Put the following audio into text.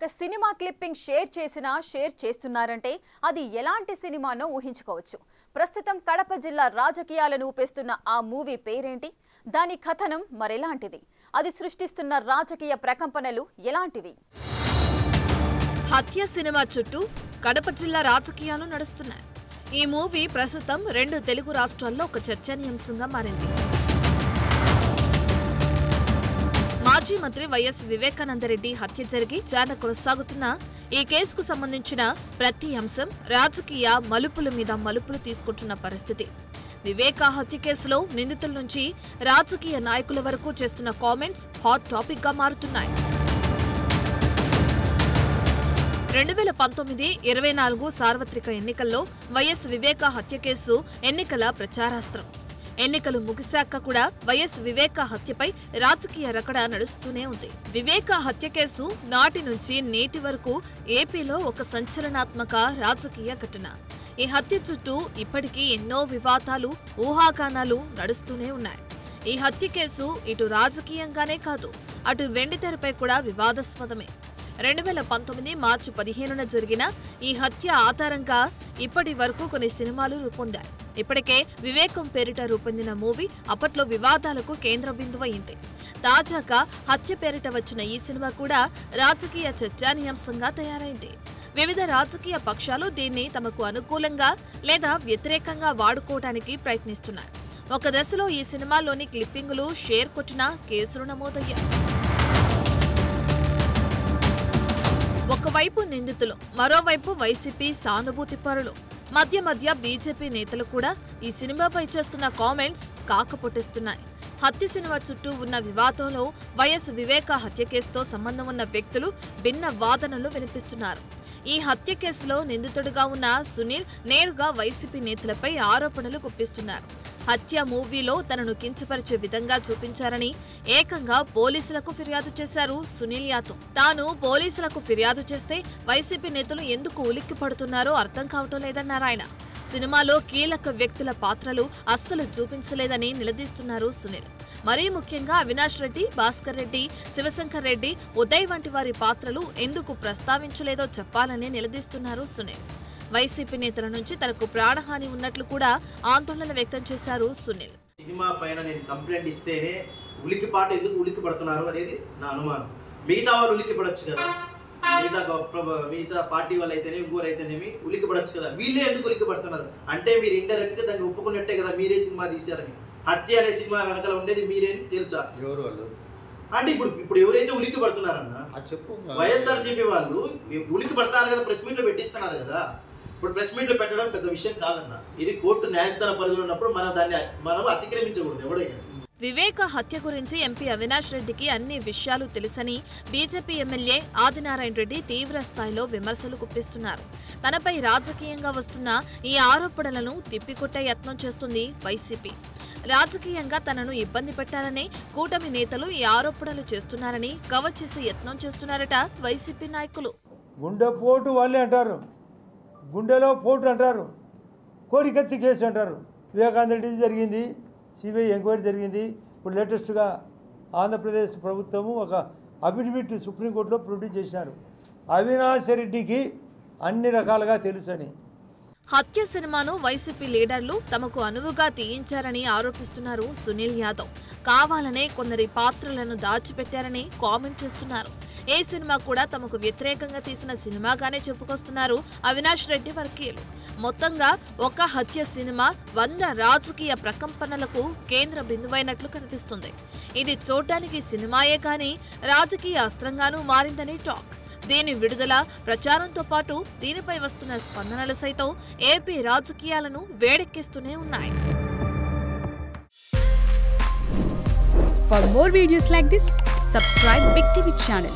ఒక cinema clipping share చేస్తున్నారంటే అది ఎలాంటి సినిమానో ఊహించుకోవచ్చు. ప్రస్తుతం కడప జిల్లా రాజకీయాలను ఊపేస్తున్న ఆ మూవీ పేరేంటి? దాని కథనం మరెలాంటిది? అది సృష్టిస్తున్న రాజకీయ ప్రకంపనలు ఎలాంటివి? హత్య సినిమా చుట్టూ కడప జిల్లా రాజకీయాలు నడుస్తున్నాయి. ఈ మూవీ ప్రస్తుతం 2 తెలుగు రాష్ట్రాల్లో ఒక చర్చనీయాంశంగా మారింది. మాజీ మంత్రి వైఎస్ వివేకానందరెడ్డి హత్య జరిగి విచారణ కొనసాగుతున్న ఈ కేసుకు సంబంధించిన ప్రతి అంశం రాజకీయ మలుపుల మీద మలుపులు తీసుకుంటున్న పరిస్థితి. వివేకా హత్య కేసులో నిందితుల నుంచి రాజకీయ నాయకుల వరకు చేస్తున్న కామెంట్స్ హాట్ టాపిక్ గా మారుతున్నాయి. 2019-24 సార్వత్రిక ఎన్నికల్లో వైఎస్ వివేకా హత్య కేసు ఎన్నికల ప్రచారాస్త్రం. ఎన్నికలు ముగిశాక కూడా వైఎస్ వివేకా హత్యపై రాజకీయ రకడ నడుస్తూనే ఉంది. వివేకా హత్య కేసు నాటి నుంచి నేటి వరకు ఏపీలో ఒక సంచలనాత్మక రాజకీయ ఘటన. ఈ హత్య చుట్టూ ఇప్పటికీ ఎన్నో వివాదాలు, ఊహాగానాలు నడుస్తూనే ఉన్నాయి. ఈ హత్య కేసు ఇటు రాజకీయంగానే కాదు, అటు వెండితెరపై కూడా వివాదాస్పదమే. 2019 మార్చి 15న జరిగిన ఈ హత్య ఆధారంగా ఇప్పటి వరకు కొన్ని సినిమాలు రూపొందాయి. ఇప్పటికే వివేకం పేరిట రూపొందిన మూవీ అప్పట్లో వివాదాలకు కేంద్ర బిందువైంది. తాజాగా హత్య పేరిట వచ్చిన ఈ సినిమా కూడా రాజకీయ చర్చనీయాంశంగా తయారైంది. వివిధ రాజకీయ పక్షాలు దీన్ని తమకు అనుకూలంగా లేదా వ్యతిరేకంగా వాడుకోవడానికి ప్రయత్నిస్తున్నాయి. ఒక దశలో ఈ సినిమాలోని క్లిప్పింగులు షేర్ కొట్టిన కేసులు నమోదయ్యాయి. ఒకవైపు నిందితులు, మరోవైపు వైసీపీ సానుభూతి పరులు, మధ్య బీజేపీ నేతలు కూడా ఈ సినిమాపై చేస్తున్న కామెంట్స్ కాకపొట్టిస్తున్నాయి. హత్య సినిమా చుట్టూ ఉన్న వివాదంలో వైఎస్ వివేకా హత్య కేసుతో సంబంధం ఉన్న వ్యక్తులు భిన్న వాదనలు వినిపిస్తున్నారు. ఈ హత్య కేసులో నిందితుడిగా ఉన్న సునీల్ నేరుగా వైసీపీ నేతలపై ఆరోపణలు గుప్పిస్తున్నారు. హత్య మూవీలో తనను కించపరిచే విధంగా చూపించారని ఏకంగా పోలీసులకు ఫిర్యాదు చేశారు సునీల్ యాదవ్. తాను పోలీసులకు ఫిర్యాదు చేస్తే వైసీపీ నేతలు ఎందుకు ఉలిక్కి పడుతున్నారో అర్థం కావటం లేదన్నారు ఆయన. సినిమాలో కీలక వ్యక్తుల పాత్రలు అస్సలు చూపించలేదని నిలదీస్తున్నారు సునీల్. మరీ ముఖ్యంగా అవినాష్ రెడ్డి, భాస్కర్ రెడ్డి, శివశంకర్ రెడ్డి, ఉదయ్ వంటి వారి పాత్రలు ఎందుకు ప్రస్తావించలేదో చెప్పాలని నిలదీస్తున్నారు సునీల్. వైసీపీ నేతల నుంచి తనకు ప్రాణహాని ఉన్నట్లు కూడా ఆందోళన వ్యక్తం చేశారు సునీల్. సినిమా పైన నేను కంప్లైంట్ ఇస్తేనే ఉలికిపాటు ఎందుకు ఉలికి పడుతున్నారు అనేది నా అనుమానం. మిగతా వాళ్ళు ఉలికి పడొచ్చు కదా, మిగతా పార్టీ వాళ్ళు అయితేనే ఇంకోరైతేనేమి ఉలికి పడొచ్చు కదా, వీళ్ళే ఎందుకు ఉలికి పడుతున్నారు అంటే మీరు ఇండైరెక్ట్ గా దాన్ని ఒప్పుకున్నట్టే కదా, మీరే సినిమా తీశారని. హత్య అనే సినిమా వెనకాల ఉండేది మీరేని తెలుసా? ఎవరు వాళ్ళు అంటే ఇప్పుడు ఎవరైతే ఉలికి పడుతున్నారన్న వైఎస్ఆర్సీపీ వాళ్ళు ఉలికి పడతారు కదా, ప్రెస్ మీట్ లో పెట్టిస్తున్నారు కదా. ఇప్పుడు ప్రెస్ మీట్ లో పెట్టడం పెద్ద విషయం కాదన్న. ఇది కోర్టు న్యాయస్థాన పరిధిలో ఉన్నప్పుడు మనం అతిక్రమించకూడదు ఎవడైనా. వివేక హత్య గురించి ఎంపీ అవినాష్ రెడ్డికి అన్ని విషయాలు తెలుసని బీజేపీ ఎమ్మెల్యే ఆదినారాయణ రెడ్డి తీవ్ర స్థాయిలో విమర్శలు గుప్పిస్తున్నారు. తనపై రాజకీయంగా వస్తున్న ఈ ఆరోపణలను తిప్పికొట్టే యత్నం చేస్తుంది వైసీపీ. రాజకీయంగా తనను ఇబ్బంది పెట్టాలని కూటమి నేతలు ఈ ఆరోపణలు చేస్తున్నారని కవర్ చేసే యత్నం చేస్తున్నారట వైసీపీ నాయకులు. గుండెపోటు వాళ్ళే అంటారు, గుండెలో పోటు అంటారు, కోడికత్తి కేసు అంటారు. వివేకానంద రెడ్డి జరిగింది, సిబిఐ ఎంక్వైరీ జరిగింది. ఇప్పుడు లేటెస్ట్గా ఆంధ్రప్రదేశ్ ప్రభుత్వము ఒక అఫిడవిట్ సుప్రీంకోర్టులో ప్రొడ్యూస్ చేసినారు. అవినాష్ రెడ్డికి అన్ని రకాలుగా తెలుసని. హత్య సినిమాను వైసీపీ లీడర్లు తమకు అనువుగా తీయించారని ఆరోపిస్తున్నారు సునీల్ యాదవ్. కావాలనే కొందరి పాత్రలను దాచిపెట్టారని కామెంట్ చేస్తున్నారు. ఏ సినిమా కూడా తమకు వ్యతిరేకంగా తీసిన సినిమాగానే చెప్పుకొస్తున్నారు అవినాష్ రెడ్డి వర్గీయులు. మొత్తంగా ఒక హత్య సినిమా 100 రాజకీయ ప్రకంపనలకు కేంద్ర బిందువైనట్లు కనిపిస్తుంది. ఇది చూడ్డానికి సినిమాయే కానీ రాజకీయ అస్త్రంగానూ మారిందని టాక్. దీని విడుదల, ప్రచారంతో పాటు దీనిపై వస్తున్న స్పందనలు సైతం ఏపీ రాజకీయాలను వేడెక్కిస్తూనే ఉన్నాయి. For more videos like this, subscribe Big TV channel.